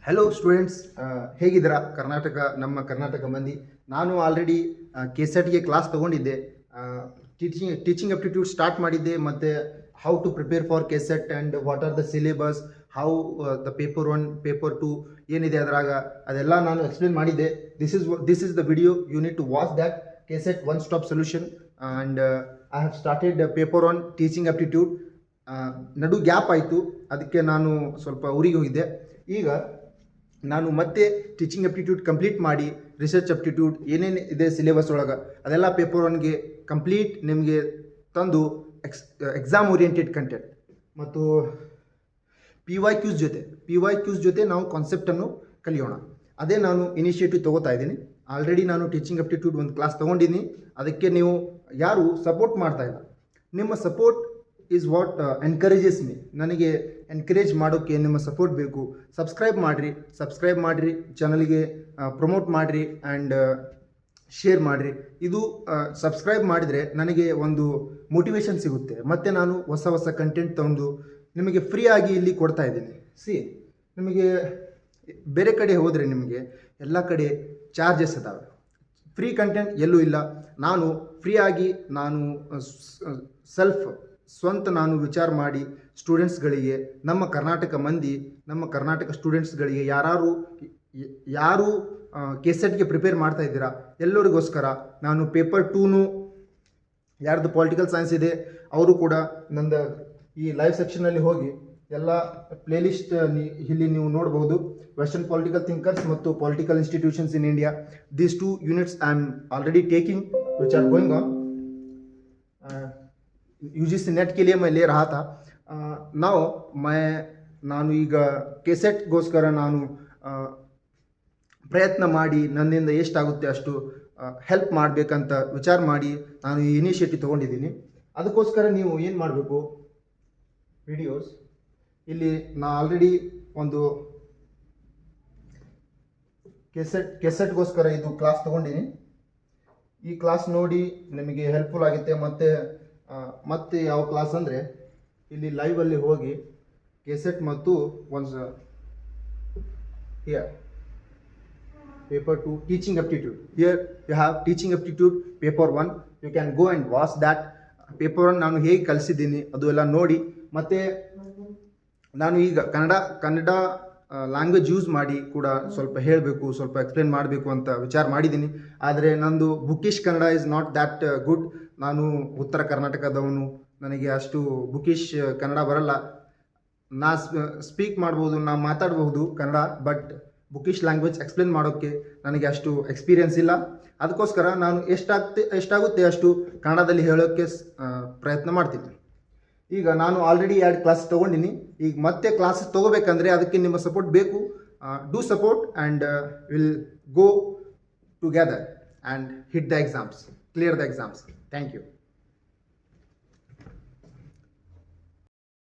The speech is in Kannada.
ಹಲೋ ಸ್ಟೂಡೆಂಟ್ಸ್, ಹೇಗಿದ್ದೀರಾ? ನಮ್ಮ ಕರ್ನಾಟಕ ಮಂದಿ. ನಾನು ಆಲ್ರೆಡಿ ಕೆಸೆಟ್ಗೆ ಕ್ಲಾಸ್ ತೊಗೊಂಡಿದ್ದೆ. ಟೀಚಿಂಗ್ ಅಪ್ಟಿಟ್ಯೂಡ್ ಸ್ಟಾರ್ಟ್ ಮಾಡಿದ್ದೆ, ಮತ್ತು how to prepare for KSET and what are the syllabus, how the paper 1 paper 2 ಏನಿದೆ ಅದರಾಗ ಅದೆಲ್ಲ ನಾನು ಎಕ್ಸ್ಪ್ಲೇನ್ ಮಾಡಿದ್ದೆ. This is the video, you need to watch that KSET one stop solution. And I have started paper 1 teaching aptitude. ನಡು ಗ್ಯಾಪ್ ಆಯಿತು, ಅದಕ್ಕೆ ನಾನು ಸ್ವಲ್ಪ ಊರಿಗೆ ಹೋಗಿದ್ದೆ. ಈಗ ನಾನು ಮತ್ತೆ ಟೀಚಿಂಗ್ ಅಪ್ಟಿಟ್ಯೂಡ್ ಕಂಪ್ಲೀಟ್ ಮಾಡಿ ರಿಸರ್ಚ್ ಅಪ್ಟಿಟ್ಯೂಡ್ ಏನೇನು ಇದೆ ಸಿಲೆಬಸ್ ಒಳಗೆ ಅದೆಲ್ಲ ಪೇಪರ್ 1ಗೆ ಕಂಪ್ಲೀಟ್ ನಿಮಗೆ ತಂದು ಎಕ್ಸಾಮ್ ಓರಿಯೆಂಟೆಡ್ ಕಂಟೆಂಟ್ ಮತ್ತು ಪಿ ವೈ ಕ್ಯೂಸ್ ಜೊತೆ ನಾವು ಕಾನ್ಸೆಪ್ಟನ್ನು ಕಲಿಯೋಣ. ಅದೇ ನಾನು ಇನಿಷಿಯೇಟಿವ್ ತೊಗೋತಾ ಇದ್ದೀನಿ. ಆಲ್ರೆಡಿ ನಾನು ಟೀಚಿಂಗ್ ಅಪ್ಟಿಟ್ಯೂಡ್ ಒಂದು ಕ್ಲಾಸ್ ತೊಗೊಂಡಿದ್ದೀನಿ. ಅದಕ್ಕೆ ನೀವು ಯಾರು ಸಪೋರ್ಟ್ ಮಾಡ್ತಾ ಇಲ್ಲ, ನಿಮ್ಮ support is what encourages me. ನನಗೆ ಎನ್ಕರೇಜ್ ಮಾಡೋಕ್ಕೆ ನಿಮ್ಮ ಸಪೋರ್ಟ್ ಬೇಕು. ಸಬ್ಸ್ಕ್ರೈಬ್ ಮಾಡಿರಿ ಚಾನಲ್ಗೆ, ಪ್ರಮೋಟ್ ಮಾಡಿರಿ ಆ್ಯಂಡ್ ಶೇರ್ ಮಾಡಿರಿ. ಇದು ಸಬ್ಸ್ಕ್ರೈಬ್ ಮಾಡಿದರೆ ನನಗೆ ಒಂದು ಮೋಟಿವೇಶನ್ ಸಿಗುತ್ತೆ, ಮತ್ತು ನಾನು ಹೊಸ ಕಂಟೆಂಟ್ ತಂದು ನಿಮಗೆ ಫ್ರೀಯಾಗಿ ಇಲ್ಲಿ ಕೊಡ್ತಾ ಇದ್ದೀನಿ. ನಿಮಗೆ ಬೇರೆ ಕಡೆ ಹೋದರೆ ನಿಮಗೆ ಎಲ್ಲ ಕಡೆ ಚಾರ್ಜಸ್ ಅದಾವೆ. ಫ್ರೀ ಕಂಟೆಂಟ್ ಎಲ್ಲೂ ಇಲ್ಲ. ನಾನು ಫ್ರೀಯಾಗಿ ಸ್ವಂತ ನಾನು ವಿಚಾರ ಮಾಡಿ ಸ್ಟೂಡೆಂಟ್ಸ್ಗಳಿಗೆ, ನಮ್ಮ ಕರ್ನಾಟಕ ಸ್ಟೂಡೆಂಟ್ಸ್ಗಳಿಗೆ ಯಾರು ಕೆಸೆಟ್ಗೆ ಪ್ರಿಪೇರ್ ಮಾಡ್ತಾ ಇದ್ದೀರಾ ಎಲ್ಲರಿಗೋಸ್ಕರ ನಾನು ಪೇಪರ್ 2 ಯಾರ್ದು ಪೊಲಿಟಿಕಲ್ ಸೈನ್ಸ್ ಇದೆ ಅವರು ಕೂಡ ನಂದು ಈ ಲೈವ್ ಸೆಕ್ಷನಲ್ಲಿ ಹೋಗಿ ಎಲ್ಲ ಪ್ಲೇಲಿಸ್ಟ್ ಇಲ್ಲಿ ನೀವು ನೋಡ್ಬೋದು. ವೆಸ್ಟರ್ನ್ ಪೊಲಿಟಿಕಲ್ ಥಿಂಕರ್ಸ್ ಮತ್ತು political institutions in India, these 2 units I am already taking which are going on. UGC net के लिए मैं ले रहा था. ನಾನು ಈಗ ಕೆಸೆಟ್ಗೋಸ್ಕರ ನಾನು ಪ್ರಯತ್ನ ಮಾಡಿ ನನ್ನಿಂದ ಎಷ್ಟಾಗುತ್ತೆ ಅಷ್ಟು ಹೆಲ್ಪ್ ಮಾಡಬೇಕಂತ ವಿಚಾರ ಮಾಡಿ ನಾನು ಈ ಇನಿಷಿಯೇಟಿವ್ ತೊಗೊಂಡಿದ್ದೀನಿ. ಅದಕ್ಕೋಸ್ಕರ ನೀವು ಏನು ಮಾಡಬೇಕು, ವಿಡಿಯೋಸ್ ಇಲ್ಲಿ ನಾನು ಆಲ್ರೆಡಿ ಒಂದು ಕೆಸೆಟ್ಗೋಸ್ಕರ ಇದು ಕ್ಲಾಸ್ ತೊಗೊಂಡಿನಿ. ಈ ಕ್ಲಾಸ್ ನೋಡಿ ನಿಮಗೆ ಹೆಲ್ಪ್ಫುಲ್ ಆಗುತ್ತೆ. ಮತ್ತೆ ಯಾವ ಕ್ಲಾಸ್ ಅಂದರೆ ಇಲ್ಲಿ ಲೈವಲ್ಲಿ ಹೋಗಿ ಕೆಸೆಟ್ ಮತ್ತು paper 2 teaching aptitude. Here you have teaching aptitude paper 1. You can go and watch that. Paper 1 ನಾನು ಹೇಗೆ ಕಲಿಸಿದ್ದೀನಿ ಅದು ಎಲ್ಲ ನೋಡಿ. ಮತ್ತು ನಾನು ಈಗ ಕನ್ನಡ ಲ್ಯಾಂಗ್ವೇಜ್ ಯೂಸ್ ಮಾಡಿ ಕೂಡ ಸ್ವಲ್ಪ ಹೇಳಬೇಕು, ಸ್ವಲ್ಪ ಎಕ್ಸ್ಪ್ಲೇನ್ ಮಾಡಬೇಕು ಅಂತ ವಿಚಾರ ಮಾಡಿದ್ದೀನಿ. ಆದರೆ ನಂದು bookish Kannada is not that good. ನಾನು ಉತ್ತರ ಕರ್ನಾಟಕದವನು, ನನಗೆ ಅಷ್ಟು ಬುಕಿಶ್ ಕನ್ನಡ ಬರಲ್ಲ. ನಾ ಸ್ಪೀಕ್ ಮಾಡ್ಬೋದು, ನಾ ಮಾತಾಡ್ಬೋದು ಕನ್ನಡ, ಬಟ್ ಬುಕಿಶ್ ಲ್ಯಾಂಗ್ವೇಜ್ ಎಕ್ಸ್ಪ್ಲೇನ್ ಮಾಡೋಕ್ಕೆ ನನಗೆ ಅಷ್ಟು ಎಕ್ಸ್ಪೀರಿಯನ್ಸ್ ಇಲ್ಲ. ಅದಕ್ಕೋಸ್ಕರ ನಾನು ಎಷ್ಟಾಗುತ್ತೆ ಅಷ್ಟು ಕನ್ನಡದಲ್ಲಿ ಹೇಳೋಕ್ಕೆ ಪ್ರಯತ್ನ ಮಾಡ್ತೀನಿ. ಈಗ ನಾನು ಆಲ್ರೆಡಿ 2 ಕ್ಲಾಸ್ ತೊಗೊಂಡಿನಿ. ಈಗ ಮತ್ತೆ ಕ್ಲಾಸಸ್ ತೊಗೋಬೇಕಂದ್ರೆ ಅದಕ್ಕೆ ನಿಮ್ಮ ಸಪೋರ್ಟ್ ಬೇಕು. Do support and will go together and hit the exams, clear the exams. Thank you.